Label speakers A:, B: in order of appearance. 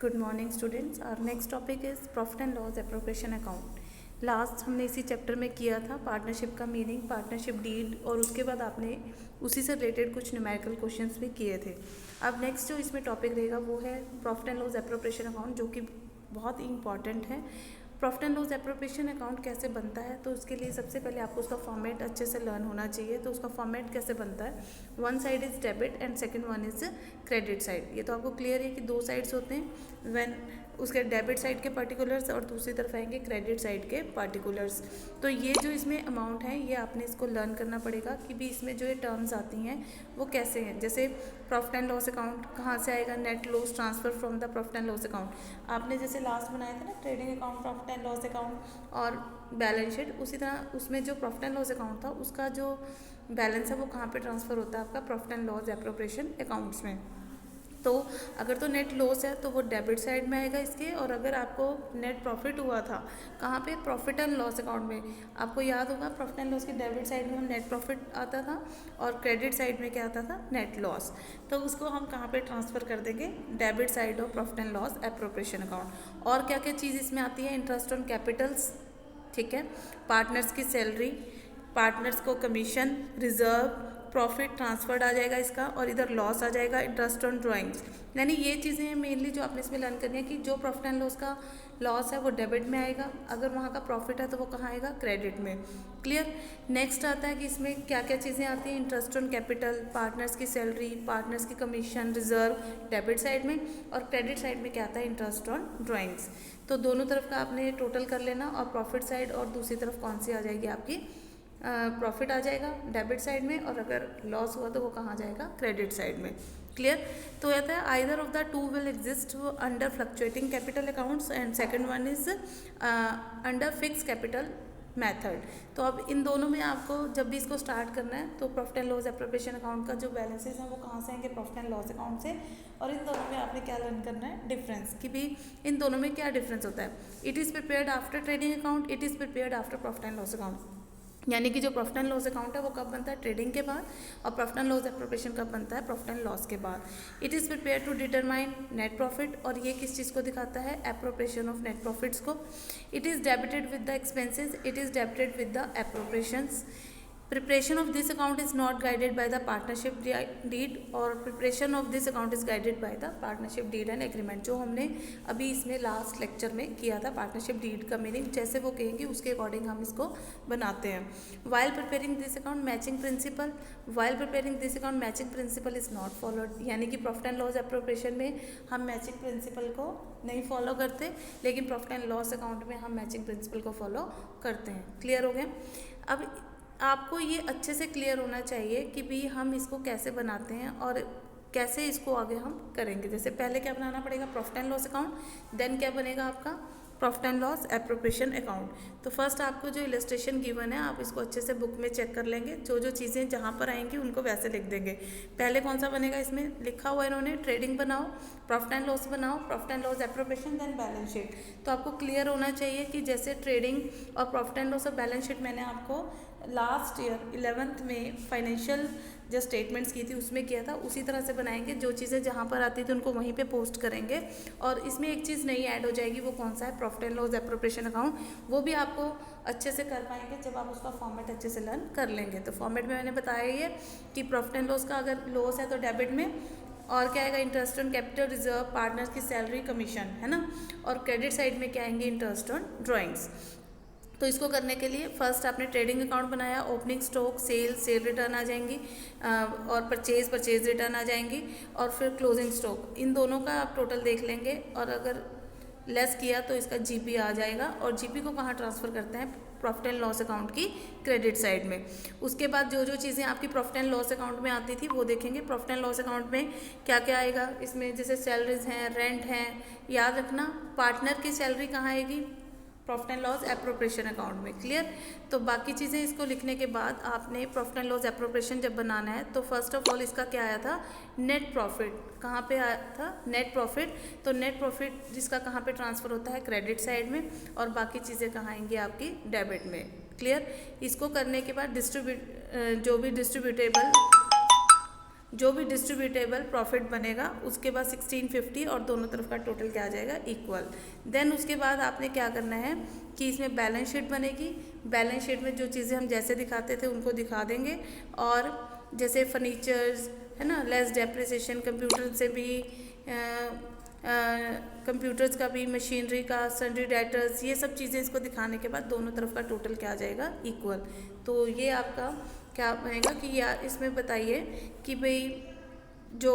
A: Good morning students. और next topic is profit and loss appropriation account. Last हमने इसी chapter में किया था पार्टनरशिप का मीनिंग, पार्टनरशिप डीड, और उसके बाद आपने उसी से रिलेटेड कुछ न्यूमेरिकल क्वेश्चंस भी किए थे। अब नेक्स्ट जो इसमें टॉपिक रहेगा वो है profit and loss appropriation account, जो कि बहुत ही इंपॉर्टेंट है। Profit and loss appropriation account कैसे बनता है, तो उसके लिए सबसे पहले आपको उसका फॉर्मेट अच्छे से लर्न होना चाहिए। तो उसका फॉर्मेट कैसे बनता है, one side is debit and second one is credit side. ये तो आपको क्लियर है कि दो साइड्स होते हैं। व्हेन उसके डेबिट साइड के पर्टिकुलर्स और दूसरी तरफ आएंगे क्रेडिट साइड के पर्टिकुलर्स। तो ये जो इसमें अमाउंट है ये आपने इसको लर्न करना पड़ेगा कि भी इसमें जो ये टर्म्स आती हैं वो कैसे हैं। जैसे प्रॉफिट एंड लॉस अकाउंट कहाँ से आएगा, net loss transfer from the profit and loss account. आपने जैसे लास्ट बनाया था ना trading account, profit and loss account और बैलेंस शीट, उसी तरह उसमें जो प्रॉफिट एंड लॉस अकाउंट था उसका जो बैलेंस है वो कहाँ पे ट्रांसफ़र होता है, आपका profit and loss appropriation accounts में। तो अगर तो नेट लॉस है तो वो डेबिट साइड में आएगा इसके, और अगर आपको नेट प्रॉफिट हुआ था कहाँ पे, प्रॉफिट एंड लॉस अकाउंट में। आपको याद होगा प्रॉफिट एंड लॉस के डेबिट साइड में हम नेट प्रॉफिट आता था और क्रेडिट साइड में क्या आता था, नेट लॉस। तो उसको हम कहाँ पे ट्रांसफ़र कर देंगे, debit side of profit and loss appropriation account. और क्या क्या चीज़ इसमें आती है, इंटरेस्ट ऑन कैपिटल्स, ठीक है, पार्टनर्स की सैलरी, पार्टनर्स को कमीशन, रिजर्व, प्रॉफिट ट्रांसफर्ड आ जाएगा इसका, और इधर लॉस आ जाएगा, इंटरेस्ट ऑन ड्राइंग्स। यानी ये चीज़ें हैं मेनली जो आपने इसमें लर्न करनी है कि जो प्रॉफिट एंड लॉस का लॉस है वो डेबिट में आएगा, अगर वहाँ का प्रॉफिट है तो वो कहाँ आएगा, क्रेडिट में। क्लियर। नेक्स्ट आता है कि इसमें क्या क्या चीज़ें आती हैं, इंटरेस्ट ऑन कैपिटल, पार्टनर्स की सैलरी, पार्टनर्स की कमीशन, रिजर्व डेबिट साइड में, और क्रेडिट साइड में क्या आता है, इंटरेस्ट ऑन ड्राइंग्स। तो दोनों तरफ का आपने टोटल कर लेना, और प्रॉफिट साइड और दूसरी तरफ कौन सी आ जाएगी आपकी, प्रॉफिट आ जाएगा डेबिट साइड में, और अगर लॉस हुआ तो वो कहाँ जाएगा, क्रेडिट साइड में। क्लियर। तो कहता है either of the two will exist under fluctuating capital accounts and second one is under fix capital method. तो अब इन दोनों में आपको जब भी इसको स्टार्ट करना है तो profit and loss appropriation account का जो बैलेंसेस हैं वो कहाँ से आएंगे, प्रॉफिट एंड लॉस अकाउंट से। और इन दोनों में आपने क्या लर्न करना है, डिफरेंस, कि भी इन दोनों में क्या डिफरेंस होता है। It is prepared after trading account, it is prepared after profit and loss account. यानी कि जो प्रॉफिट एंड लॉस अकाउंट है वो कब बनता है, ट्रेडिंग के बाद, और प्रॉफिट एंड लॉस एप्रोप्रिएशन कब बनता है, प्रॉफिट एंड लॉस के बाद। It is prepare to determine net profit, और ये किस चीज़ को दिखाता है, एप्रोप्रिएशन ऑफ नेट प्रॉफिट्स को। It is debited with the expenses, it is debited with the appropriations. Preparation of this account is not guided by the partnership deed, और preparation of this account is guided by the partnership deed and agreement, जो हमने अभी इसमें last lecture में किया था। Partnership deed का meaning जैसे वो कहेंगे उसके अकॉर्डिंग हम इसको बनाते हैं। while preparing this account matching principle, while preparing this account matching principle is not followed, यानी कि प्रॉफिट एंड लॉस एप्रोप्रिएशन में हम मैचिंग प्रिंसिपल को नहीं फॉलो करते, लेकिन प्रॉफिट एंड लॉस अकाउंट में हम मैचिंग प्रिंसिपल को फॉलो करते हैं। क्लियर हो गया। अब आपको ये अच्छे से क्लियर होना चाहिए कि भी हम इसको कैसे बनाते हैं और कैसे इसको आगे हम करेंगे। जैसे पहले क्या बनाना पड़ेगा, profit and loss account, then क्या बनेगा आपका, profit and loss appropriation account. तो फर्स्ट आपको जो इलस्ट्रेशन गिवन है आप इसको अच्छे से बुक में चेक कर लेंगे, जो जो चीज़ें जहाँ पर आएंगी उनको वैसे लिख देंगे। पहले कौन सा बनेगा, इसमें लिखा हुआ इन्होंने ट्रेडिंग बनाओ, प्रॉफिट एंड लॉस बनाओ, profit and loss appropriation, then balance sheet. तो आपको क्लियर होना चाहिए कि जैसे ट्रेडिंग और प्रॉफिट एंड लॉस और बैलेंस शीट मैंने आपको लास्ट ईयर 11th में फाइनेंशियल जो स्टेटमेंट्स की थी उसमें किया था, उसी तरह से बनाएंगे। जो चीज़ें जहाँ पर आती थी उनको वहीं पे पोस्ट करेंगे, और इसमें एक चीज़ नई ऐड हो जाएगी, वो कौन सा है, profit and loss appropriation account. वो भी आपको अच्छे से कर पाएंगे जब आप उसका फॉर्मेट अच्छे से लर्न कर लेंगे। तो फॉर्मेट में मैंने बताया ये कि प्रॉफिट एंड लॉस का अगर लॉस है तो डेबिट में, और क्या आएगा, interest on capital, reserve, partners की सैलरी, कमीशन, है ना। और क्रेडिट साइड में क्या आएंगे, इंटरेस्ट ऑन ड्राइंग्स। तो इसको करने के लिए फर्स्ट आपने ट्रेडिंग अकाउंट बनाया, ओपनिंग स्टॉक, सेल रिटर्न आ जाएंगी, और परचेज रिटर्न आ जाएंगी, और फिर क्लोजिंग स्टॉक। इन दोनों का आप टोटल देख लेंगे, और अगर लेस किया तो इसका जीपी आ जाएगा, और जीपी को कहाँ ट्रांसफ़र करते हैं, प्रॉफिट एंड लॉस अकाउंट की क्रेडिट साइड में। उसके बाद जो जो चीज़ें आपकी प्रॉफिट एंड लॉस अकाउंट में आती थी वो देखेंगे। प्रॉफिट एंड लॉस अकाउंट में क्या क्या आएगा, इसमें जैसे सैलरीज हैं, रेंट हैं, याद रखना। पार्टनर की सैलरी कहाँ आएगी, profit and loss appropriation account में। क्लियर। तो बाकी चीज़ें इसको लिखने के बाद आपने प्रॉफिट एंड लॉस एप्रोप्रिएशन जब बनाना है तो फर्स्ट ऑफ ऑल इसका क्या आया था, नेट प्रॉफिट। कहाँ पे आया था, नेट प्रॉफिट। तो नेट प्रॉफिट जिसका कहाँ पे ट्रांसफ़र होता है, क्रेडिट साइड में, और बाकी चीज़ें कहाँ आएंगी आपकी, डेबिट में। क्लियर। इसको करने के बाद जो भी डिस्ट्रीब्यूटेबल जो भी डिस्ट्रीब्यूटेबल प्रॉफिट बनेगा उसके बाद 1650 और दोनों तरफ का टोटल क्या आ जाएगा, इक्वल। देन उसके बाद आपने क्या करना है कि इसमें बैलेंस शीट बनेगी। बैलेंस शीट में जो चीज़ें हम जैसे दिखाते थे उनको दिखा देंगे, और जैसे फर्नीचर्स है ना, लेस डेप्रिसिएशन, कंप्यूटर से भी कंप्यूटर्स का भी, मशीनरी का, सन्ड्री डेटर्स, ये सब चीज़ें इसको दिखाने के बाद दोनों तरफ का टोटल क्या आ जाएगा, इक्वल। तो ये आपका क्या बनेगा कि यार इसमें बताइए कि भाई जो